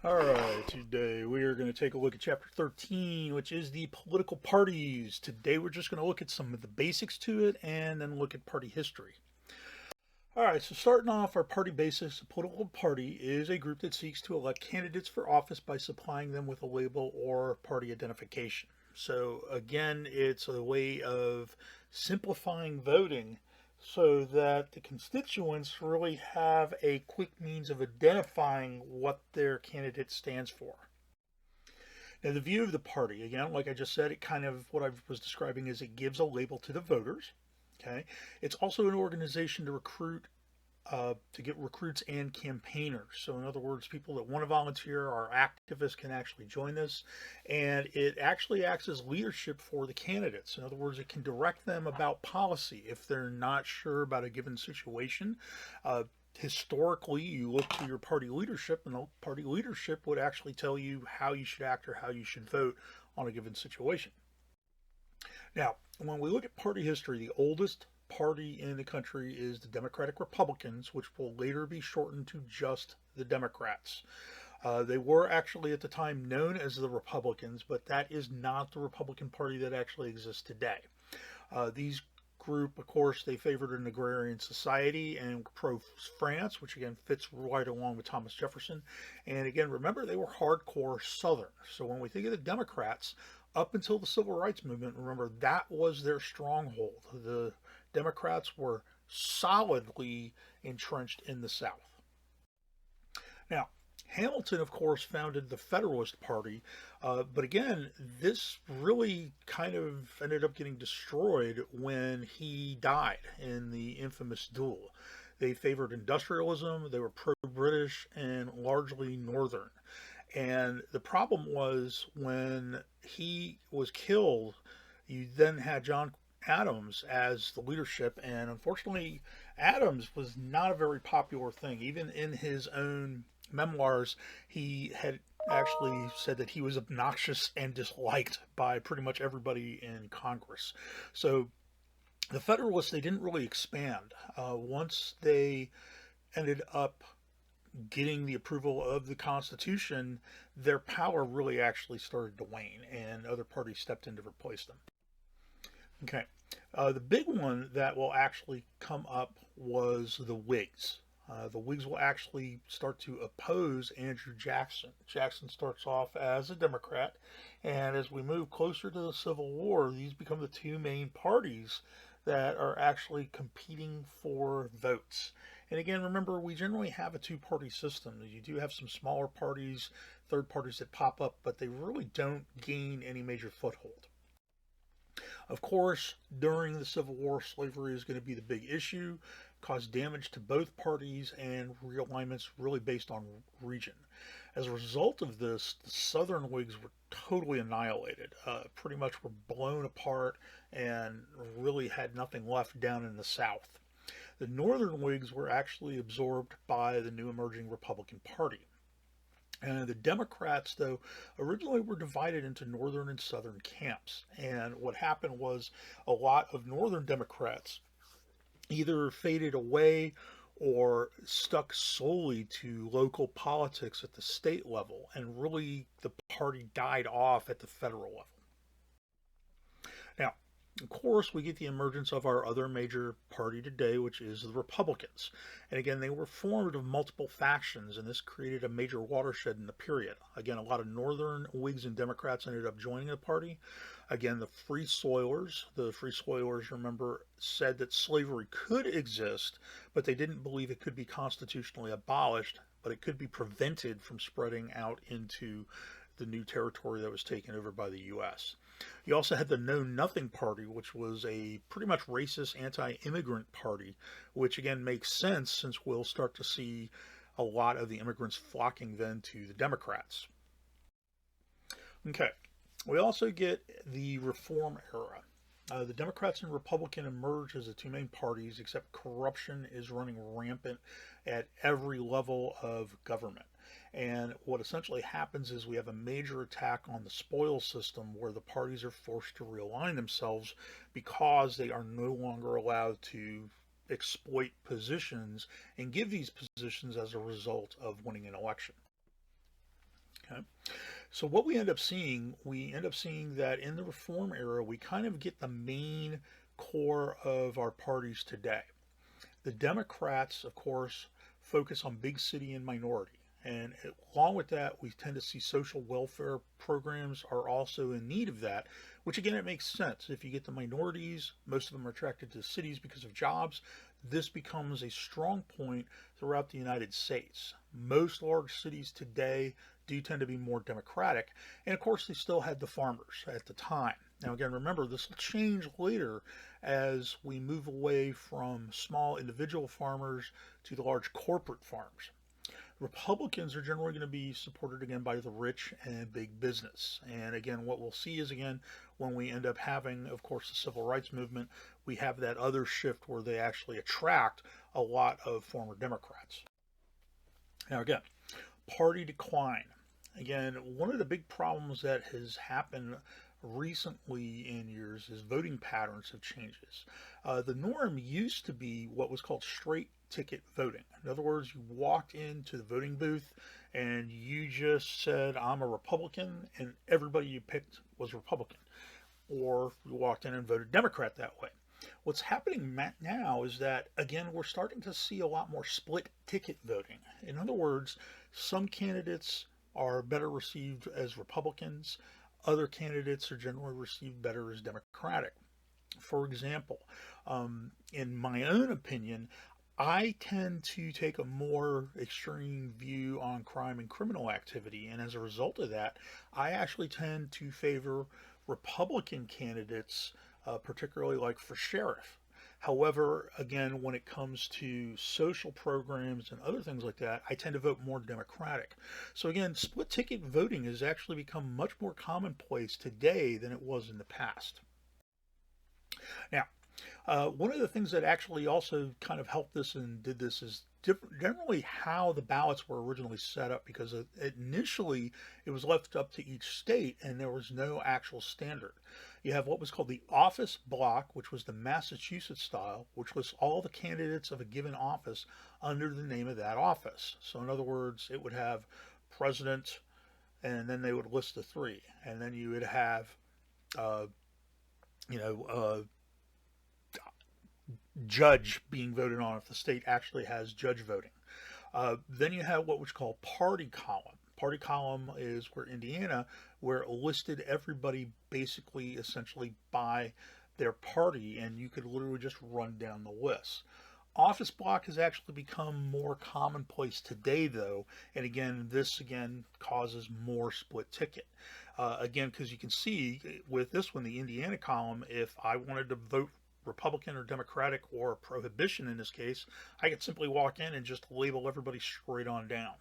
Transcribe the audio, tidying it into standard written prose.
Alright, today we are going to take a look at Chapter 13, which is the political parties. Today we're just going to look at some of the basics to it and then look at party history. Alright, so starting off our party basics, a political party is a group that seeks to elect candidates for office by supplying them with a label or party identification. So again, it's a way of simplifying voting so that the constituents really have a quick means of identifying what their candidate stands for. Now, the view of the party, again, like I just said, it kind of what I was describing is it gives a label to the voters. Okay, it's also an organization to recruit to get recruits and campaigners. So, in other words, people that want to volunteer or activists can actually join this, and it actually acts as leadership for the candidates. In other words, it can direct them about policy if they're not sure about a given situation. Historically, you look to your party leadership, and the party leadership would actually tell you how you should act or how you should vote on a given situation. Now, when we look at party history, the oldest party in the country is the Democratic Republicans, which will later be shortened to just the Democrats. They were actually at the time known as the Republicans, but that is not the Republican Party that actually exists today. These group, of course, they favored an agrarian society and pro-France, which again fits right along with Thomas Jefferson. And again, remember, they were hardcore Southern. So when we think of the Democrats, up until the Civil Rights Movement, remember, that was their stronghold. The Democrats were solidly entrenched in the South. Now, Hamilton, of course, founded the Federalist Party, but again, this really kind of ended up getting destroyed when he died in the infamous duel. They favored industrialism, they were pro British, and largely Northern. And the problem was when he was killed, you then had John Adams as the leadership, and unfortunately, Adams was not a very popular thing. Even in his own memoirs, he had actually said that he was obnoxious and disliked by pretty much everybody in Congress. So the Federalists, they didn't really expand. Once they ended up getting the approval of the Constitution, their power really actually started to wane, and other parties stepped in to replace them. Okay. The big one that will actually come up was the Whigs. The Whigs will actually start to oppose Andrew Jackson. Jackson starts off as a Democrat, and as we move closer to the Civil War, these become the two main parties that are actually competing for votes. And again, remember, we generally have a two-party system. You do have some smaller parties, third parties that pop up, but they really don't gain any major foothold. Of course, during the Civil War, slavery is going to be the big issue, cause damage to both parties, and realignments really based on region. As a result of this, the Southern Whigs were totally annihilated, pretty much were blown apart, and really had nothing left down in the South. The Northern Whigs were actually absorbed by the new emerging Republican Party. And the Democrats, though, originally were divided into northern and southern camps. And what happened was a lot of northern Democrats either faded away or stuck solely to local politics at the state level, and really the party died off at the federal level. Now, of course, we get the emergence of our other major party today, which is the Republicans. And again, they were formed of multiple factions, and this created a major watershed in the period. Again, a lot of Northern Whigs and Democrats ended up joining the party. Again, the Free Soilers, remember, said that slavery could exist, but they didn't believe it could be constitutionally abolished, but it could be prevented from spreading out into the new territory that was taken over by the U.S. You also had the Know Nothing Party, which was a pretty much racist anti immigrant party, which again makes sense since we'll start to see a lot of the immigrants flocking then to the Democrats. Okay, we also get the Reform era. The Democrats and Republican emerge as the two main parties, except corruption is running rampant at every level of government. And what essentially happens is we have a major attack on the spoils system where the parties are forced to realign themselves because they are no longer allowed to exploit positions and give these positions as a result of winning an election. Okay. So what we end up seeing that in the reform era, we kind of get the main core of our parties today. The Democrats, of course, focus on big city and minority. And along with that, we tend to see social welfare programs are also in need of that, which again, it makes sense. If you get the minorities, most of them are attracted to cities because of jobs. This becomes a strong point throughout the United States. Most large cities today do tend to be more democratic. And of course, they still had the farmers at the time. Now, again, remember, this will change later as we move away from small individual farmers to the large corporate farms. Republicans are generally going to be supported again by the rich and big business. And again, what we'll see is again, when we end up having, of course, the civil rights movement, we have that other shift where they actually attract a lot of former Democrats. Now, again, party decline. Again, one of the big problems that has happened recently in years is voting patterns have changes. The norm used to be what was called straight ticket voting. In other words, you walked into the voting booth and you just said, I'm a Republican, and everybody you picked was Republican. Or you walked in and voted Democrat that way. What's happening now is that, again, we're starting to see a lot more split ticket voting. In other words, some candidates are better received as Republicans, other candidates are generally received better as Democratic. For example, in my own opinion, I tend to take a more extreme view on crime and criminal activity, and as a result of that, I actually tend to favor Republican candidates, particularly like for sheriff. However, again, when it comes to social programs and other things like that, I tend to vote more Democratic. So again, split ticket voting has actually become much more commonplace today than it was in the past. Now, one of the things that actually also kind of helped this and did this is generally how the ballots were originally set up, because initially it was left up to each state and there was no actual standard. You have what was called the office block, which was the Massachusetts style, which lists all the candidates of a given office under the name of that office. So in other words, it would have president, and then they would list the three, and then you would have uh, you know, judge being voted on if the state actually has judge voting. Then you have what was called party column. Party column is where Indiana, where it listed everybody basically essentially by their party, and you could literally just run down the list. Office block has actually become more commonplace today, though, and again, this again causes more split ticket. Again, because you can see with this one, the Indiana column, if I wanted to vote Republican or Democratic or prohibition in this case, I could simply walk in and just label everybody straight on down.